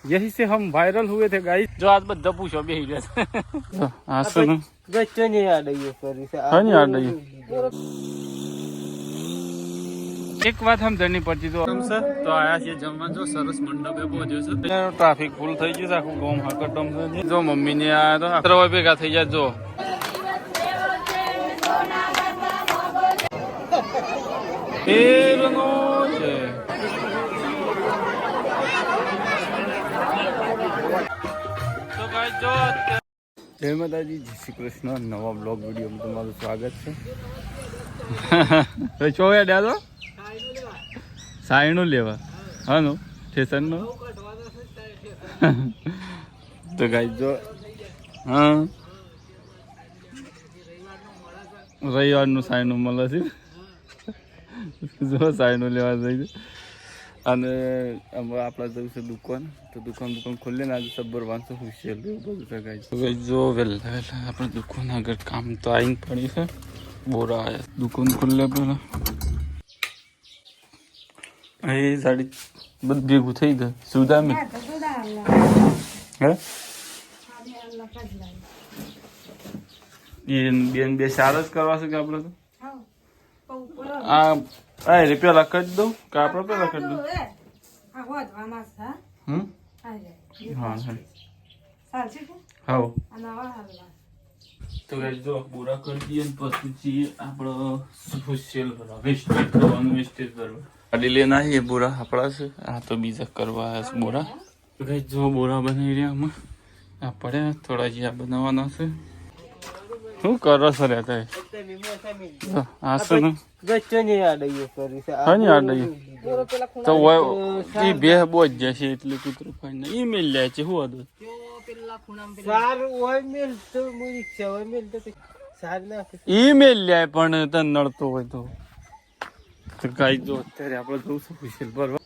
यही से हम वायरल हुए थे गाइस। जो आज બધા પૂછો બેહી ગયા આ શું ગચ્ચો ની યાદ આવી કરી છે હા યાદ આવી એક વાત હમ જણની પડતી તો સર તો આયા છે જમવા જો સરસ મંડપે પહોંચ્યો છે ટ્રાફિક ફૂલ થઈ ગયું છે આખું ગોમ હાકડમ છે જો મમ્મી ને આયા તો આત્રવા ભેગા થઈ જાય જો એરનો છે તો ગાઈસ જો જય માતાજી જય શ્રી કૃષ્ણ નવા બ્લોગ વિડીયોમાં તમારું સ્વાગત છે ચો યાદ તો સાયણું લેવા હા નો સ્ટેશનનો તો ગાઈસ જો હા રવિવારનું સાયણું મળે છે જો સાયણું લેવા જઈએ અને આપણા જવું છે દુકાન તો દુકાન ખોલે ને આજે સબ્બર વાંચો હુશિયાર એવું બધું છે ગાઈસ તો ગાઈસ જો વહેલા વહેલા આપણે દુકાન આગળ કામ તો આવીને પડી છે બોરા આવ્યા દુકાન ખોલ્યા પેલા એ સાડી બધું ભેગું થઈ ગયું સુધા મેં હે બેન બે સારા જ કરવા છે કે આપણે તો આ પેલા કરી દઉં કે આપણે પેલા કરી દઉં હા તો ગાઈસ જો પૂરા કરી દઈએ ને પછી આપણે સોશિયલ કરવા વેસ્ટેજ કરવાનું વેસ્ટેજ કરવા ગાડી લઈને આવીએ બોરા આપણા છે આ તો બીજા કરવા આવ્યા છે બોરા તો ગાઈસ જો બોરા બનાવી રહ્યા આમાં આ પડ્યા થોડા જે આ બનાવવાના છે શું કરો છો રહેતા આ શું ગચ્ચો ની યાદ આવી કરી છે હા યાદ આવી તો એ બે બોજ જશે એટલે કૂતરું ખાઈને ઈમેલ લે છે શું હતું ઈમેલ લે પણ તને નડતો હોય તો ગાઈ જો અત્યારે આપણે જવું છું ફિશિયલ ભરવા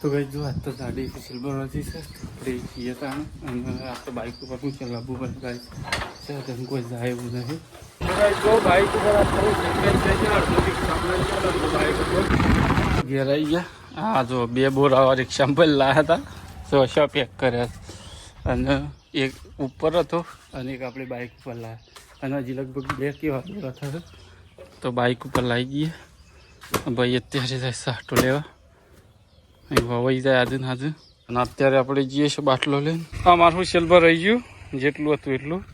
તો ગાઈ જો આજ તો ગાડી ફિશિયલ ભરવાથી છે આપણે જઈએ ત્યાં અને આ તો બાઇક ઉપર શું ચલાવવું પડે ગાઈ છે કોઈ જાય એવું નથી જો બાઇક ઉપર ઘેર આવી ગયા હા જો બે બોરા રિક્ષામાં પણ લાવ્યા હતા સો પેક કર્યા અને એક ઉપર હતો અને એક આપણે બાઇક ઉપર લાવ્યા અને હજી લગભગ બે કેવા બોરા થશે તો બાઇક ઉપર લાવી ગઈએ ભાઈ અત્યારે જાય સાટો લેવા અહીં વવાઈ જાય આજુ ને આજુ અને અત્યારે આપણે જઈએ છીએ બાટલો લઈને આ મારું સેલ્ફર રહી ગયું જેટલું હતું એટલું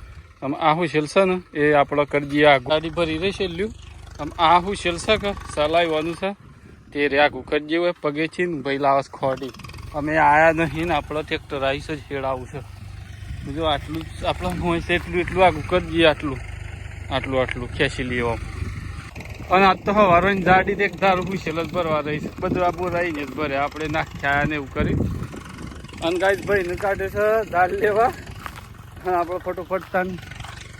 આમ આહું સેલશે ને એ આપણે કરી દઈએ આ ગાડી ભરી રહી છેલ્લું આમ આહું સેલશે કે ચલાવવાનું છે તે રે આગું કરી દઈએ હોય પગે છે ને ભાઈ લાવસ ખોડી અમે આયા નહીં ને આપણે ટ્રેક્ટર આવીશ જ હેડાવું છે બીજું આટલું આપણા હોય છે એટલું આગું કરી દઈએ આટલું ખેંચી લઈએ આમ અને આજ તો હવારોની ગાડી એક ધારું પૂછેલ જ ભરવા રહીશ બધું આ બોલાવીને જ ભરે આપણે નાખ્યા ને એવું કરી અને ગાય ભાઈને કાઢે છે દાળ લેવા અને આપણે ફટોફટ તાન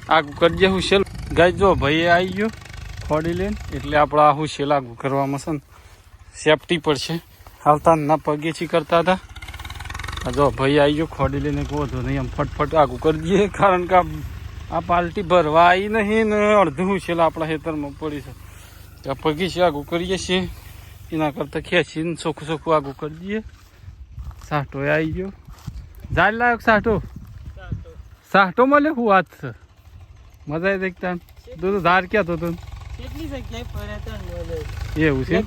આગું કરી દઈએ હુશેલ ગાય જો ભાઈ આવી ગયો ખોડી લઈને એટલે આપણે આ હુશેલ આગું કરવામાં છે ને સેફટી પડશે હાલતા ના પગેથી કરતા હતા જો ભાઈ આવી ગયો ખોડી લઈને કહો તો નહીં આમ ફટફટ આગું કરી દઈએ કારણ કે આ પાલટી ભરવા આવી નહીં ને અડધું હુશેલ આપણા ખેતરમાં પડી છે ત્યાં પગીથી આગું કરીએ છીએ એના કરતાં ખેંચીને ચોખ્ખું આગું કરી દઈએ સાટો આવી ગયો જાય લાયક સાટો મળે શું વાત છે મજા આવી દેખતા તું ધાર ક્યાં તો તું એવું છે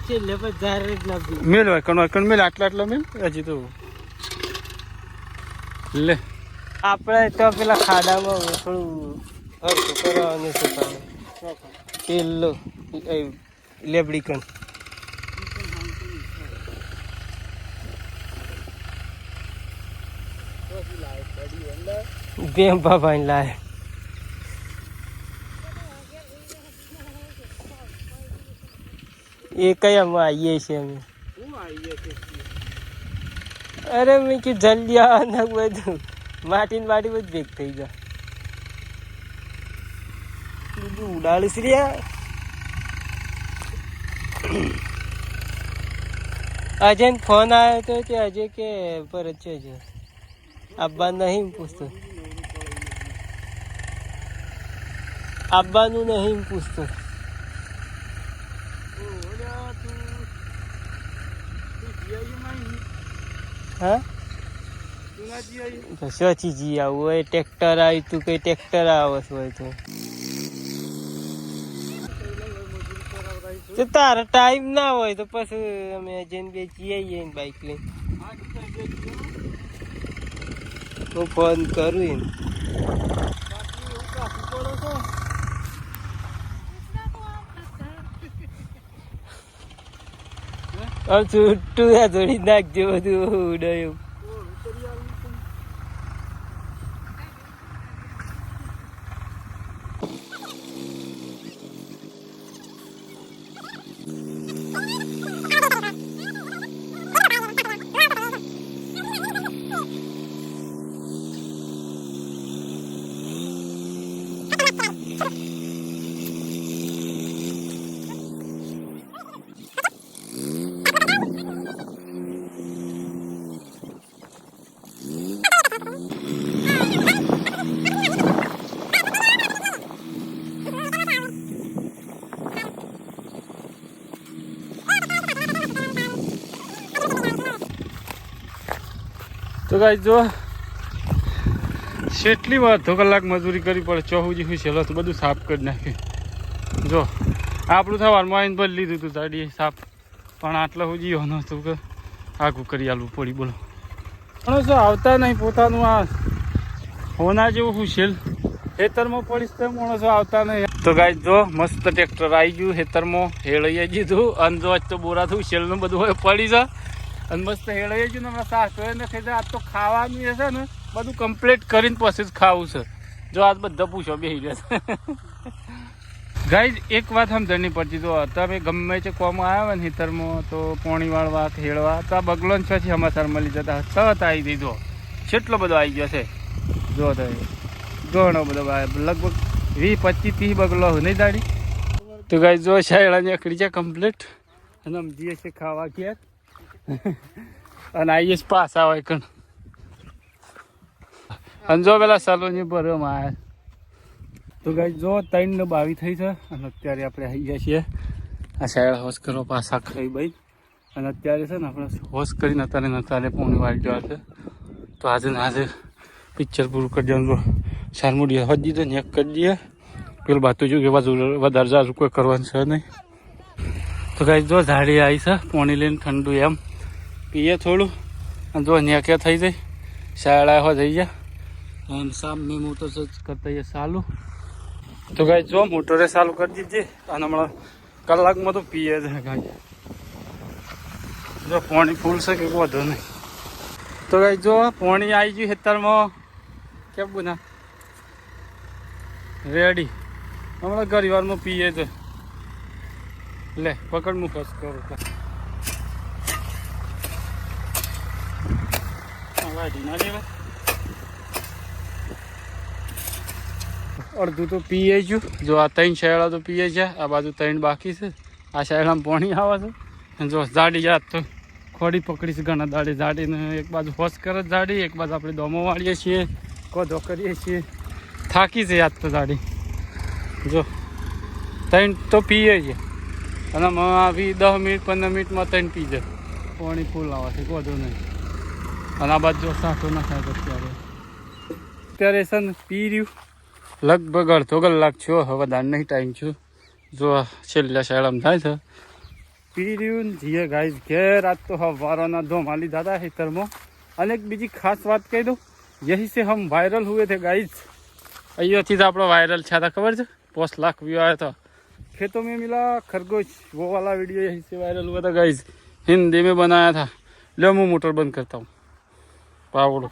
મેલ હોય કણ મેલ આટલા મેલ હજી તો લે આપણે તો પેલા ખાડામાં થોડું હરકું કરવાનું છે તેલ લેબડી કણ બેમ બાબા લાય એ કયામાં આવીએ છીએ અમે અરે મેં કે જલ્દી આ બધું માટી બધું ભેગ થઈ જાય બીજું ઉડાડીશ રહ્યા અજય ફોન આવ્યો તો તે અજય કે પરત છે અજય આબ્બા નહીં પૂછતો આબ્બાનું નહીં પૂછતો હા તો સોચી જી આવું હોય ટ્રેક્ટર આવી તું કઈ ટ્રેક્ટર આવસ હોય તો તારા ટાઈમ ના હોય તો પછી અમે જઈને બેસી આવીએ બાઈક લઈને હું ફોન કરું એમ છૂટું થોડી નાખજો બધું ઉડાયું તો ગાઈ જો કેટલી વાર અડધો કલાક મજૂરી કરી પડે ચોહુજી હું છેલ્લો તો બધું સાફ કરી નાખ્યું જો આપણું સવારમાં આવીને ભરી લીધું હતું દાડીએ સાફ પણ આટલા સુધી હોનો હતું કે આખું કરી આલવું પડી બોલો પણ શું આવતા નહીં પોતાનું આ હોના જેવું હું છેલ ખેતરમાં પડીશ તો માણસો આવતા નહીં તો ગાઈ જો મસ્ત ટ્રેક્ટર આવી ગયું ખેતરમાં હેળાઈ દીધું અને જો આજ તો બોરા થયું છેલનું બધું હોય પડી છે અને મસ્ત હેળાઈ ગયું ને હમણાં સાસ નથી આજ તો ખાવાનું છે ને બધું કમ્પ્લીટ કરીને પછી જ ખાવું છે જો આજ બધા પૂછો બેસી જશે ગાઈઝ એક વાત સમજણની પડતી તો તમે ગમે તે કોમ આવ્યા હોય ને ખેતરમાં તો પોણી વાળવા ખેડવા તો આ બગલો ને પછી સમાચાર મળી જતા તરત આવી દીધો કેટલો બધો આવી ગયો છે જો ઘણો બધો લગભગ 20-25-30 બગલો નહીં દાડી તો ગાઈઝ જો શાળાની અકડી છે કમ્પ્લીટ અને સમજીએ છે ખાવા ઘેર અને આવીએ પાસ આવે કણ અને જો પેલા સલોની ભરવામાં આવ્યા તો ગાઈ જો 3:22 થઈ છે અને અત્યારે આપણે આવી ગયા છીએ આ શાળા હોશ કરવા પાછા ખાઈ ભાઈ અને અત્યારે છે ને આપણે હોશ કરીને અત્યારે પોણી વાળી જવા છે તો આજે પિક્ચર પૂરું કરી દેવાનું શારમુડી હોજ દીધો ને એક કરી દઈએ પેલું બાતું જો કે વધારે જાજુ કોઈ કરવાનું છે નહીં તો ગાઈ જો ઝાડી આવી છે પોણી લઈને ઠંડુ એમ પીએ થોડું અને જો નેક્યા થઈ જાય શાળા હો થઈ ગયા અને સામે મોટર કરતા જઈએ ચાલુ તો ગાઈ જો મોટરે ચાલુ કરી દીધી અને હમણાં કલાકમાં તો પીએ છે ગાઈ જો પાણી ફૂલ છે કે વધુ નહીં તો ગાઈ જો પાણી આવી ગયું ખેતરમાં કેમ બના રેડી હમણાં ઘણી પીએ છે લે પકડ હું ફસ કરું અડધું તો પીએ છું જો આ 3 શાયળા તો પીએ છે આ બાજુ 3 બાકી છે આ શાયળામાં પાણી આવે છે જો જાડી જાત તો ખોડી પકડીશ ઘણા દાડી જાડીને એક બાજુ હોશ કરે જાડી એક બાજુ આપણે દોમો વાળીએ છીએ કોધો કરીએ છીએ થાકી છે યાદ તો જાડી જો 3 તો પીએ છે અને આવી 10 મિનિટ 15 મિનિટમાં 3 પી જાય પાણી ફૂલ આવે છે કોધો નહીં અને આ બાજુ સાઠો ના થાય અત્યારે છે ને પી રહ્યું લગભગ અડધો કલાક છો હવે દાન નહીં ટાઈમ છું જો છેલ્લા શાળામાં થાય છે પી રહ્યું ને જીએ ગાઈઝ ઘેર આજ તો હવારોના ધોમા લીધા હતા ખેતરમાં અને એક બીજી ખાસ વાત કહી દઉં यही से हम वायरल हुए थे गाइज અહીંયાથી તો આપણો વાયરલ થયા था खबर है 5 लाख व्यू आया था खेतों में मिला खरगोश वो वाला वीडियो यही से वायरल हुआ था गाइज हिंदी में बनाया था लो मैं मोटर बंद करता हूँ पावड़ो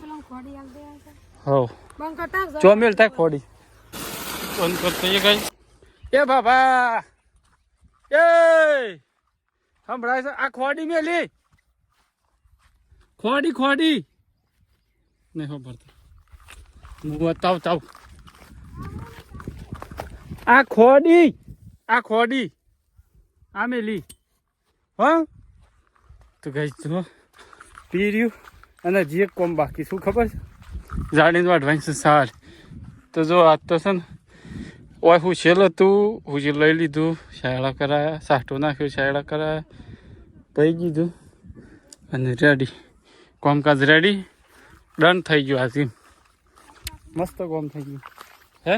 हो चौमेल था खोड़ी बंद करते हैं गाइज ए बाबा ए हम बड़ा आ खोड़ी में ली खोड़ी खोड़ी नहीं हो भरता હું બતાવ આ ખોડી આ મેલી હા તો ગઈ જો પી રહ્યું અને હજી એક કોમ બાકી શું ખબર છે જાડીને વાઢવાની છે સાર તો જો આજ તો છે ને ઓય હું છેલ્લો તું હું જે લઈ લીધું શાયળા કરાયા સાઠો નાખ્યો શાયળા કરાયા પહી દીધું અને રેડી કોમકાજ રેડી ડન થઈ ગયું આજે મસ્ત કામ થઈ ગયું હે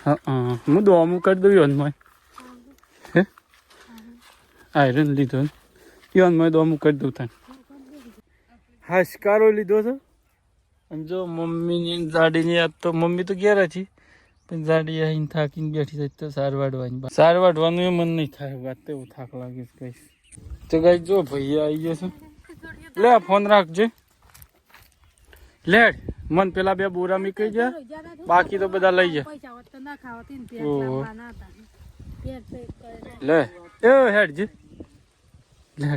હા હું દો અમુક કરી દઉં યોનમાં હે આયરન લીધો યોનમાં દો અમુક કરી દઉં તને હાશકારો લીધો છે અને જો મમ્મીની ગાડીની યાદ તો મમ્મી તો ઘેર હતી પણ ગાડી આવીને થાકીને બેઠી જાય તો સાર વાઢવાનું એ મન નહીં થાય વાત તો એવું થાક લાગે કહીશ તો કઈ જો ભાઈ આવી જશે લે ફોન રાખજે લે મન પેલા 2 બોરા મીકઈ જા બાકી તો બધા લઈ જા લે એ હેડજે લે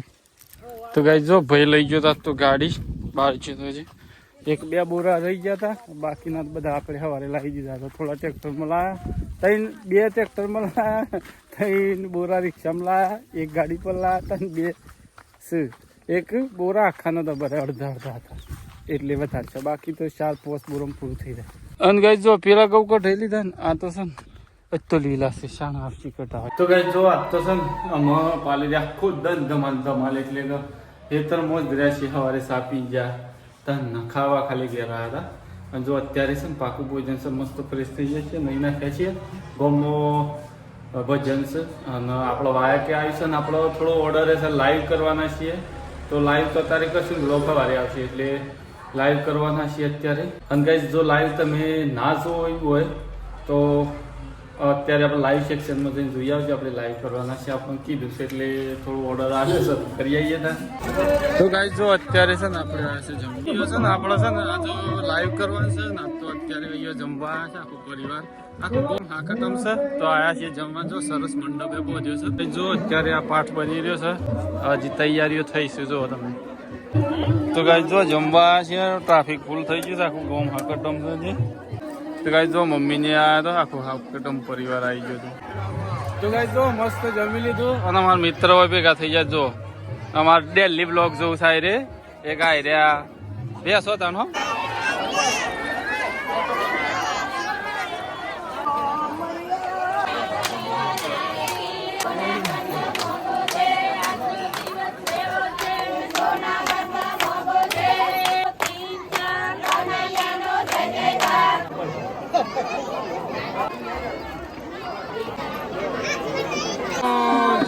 તો કઈ જો ભાઈ લઈ ગયો તા તો ગાડી બહાર છે તો હજી 1-2 બોરા રહી ગયા હતા બાકીના બધા આપણે સવારે લાવી દીધા હતા થોડા ટ્રેક્ટરમાં લાયા 2 ટ્રેક્ટરમાં લાયા 3 બોરા રિક્ષામાં લાયા 1 ગાડી પર લાયા હતા 2 બોરા આખાનો તો બધા અડધા હતા એટલે વધારે છે બાકી તો 4-5 બોરામાં પૂરું થઈ જાય અને ગાઈ જો પેલા ઘઉં કઢાઈ લીધા ને આ તો છે ને તો લીલા છે શાણા આપસી કઢા હોય તો ગાઈ જો આ તો છે ને આમાં પાલી આખું ધમાલ એટલે ખેતર મોજ રહ્યા છે સવારે સાપી ગયા તન ખાવા ખાલી ગયા હતા અને જો અત્યારે છે ને પાકું ભોજન છે મસ્ત ફ્રેશ થઈ જાય છે નહીં નાખ્યા છીએ ગમો ભજન છે અને આપણો વાયા કે આવ્યું છે ને આપણો થોડો ઓર્ડર છે લાઈવ કરવાના છીએ તો લાઈવ તો અત્યારે કશું બ્લોગ વારે આવશે એટલે લાઈવ કરવાના છીએ અત્યારે અને ગાઈસ જો લાઈવ તમે ના જોયું હોય તો અત્યારે આપણે લાઈવ સેક્શનમાં જઈને જોઈ આવજો આપણે લાઈવ કરવાના છે આપણને કીધું છે એટલે થોડું ઓર્ડર આવ્યો છે કરી આવીએ ત્યાં તો ગાઈસ જો અત્યારે છે ને આપણે આવ્યા છે જમવા છે ને આપણે છે ને આજે લાઈવ કરવાનું છે ને તો અત્યારે અહીંયા જમવા આવ્યા છે આખો પરિવાર આખું કોમ હાકતમ છે તો આવ્યા છીએ જમવા જો સરસ મંડપે પહોંચ્યો છે જો અત્યારે આ પાઠ બની રહ્યો છે હજી તૈયારીઓ થઈ છે જો તમે તો ગાઈસ જો જમવા છે ટ્રાફિક ફૂલ થઈ ગયું છે આખું ગોમ હાકટમ છે તો ગાઈસ જો મમ્મીને આવ્યા તો આખું હાકટમ પરિવાર આવી ગયો હતો તો ગાઈસ જો મસ્ત જમી લીધું અને અમારા મિત્ર હોય ભેગા થઈ જાય જો અમારે ડેલી બ્લોગ જોવું થાય રે એક આઈ રહ્યા બેસો તાનો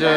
જય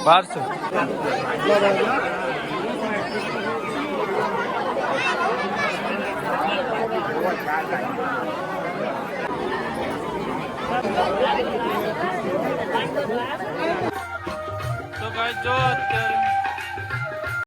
બારસો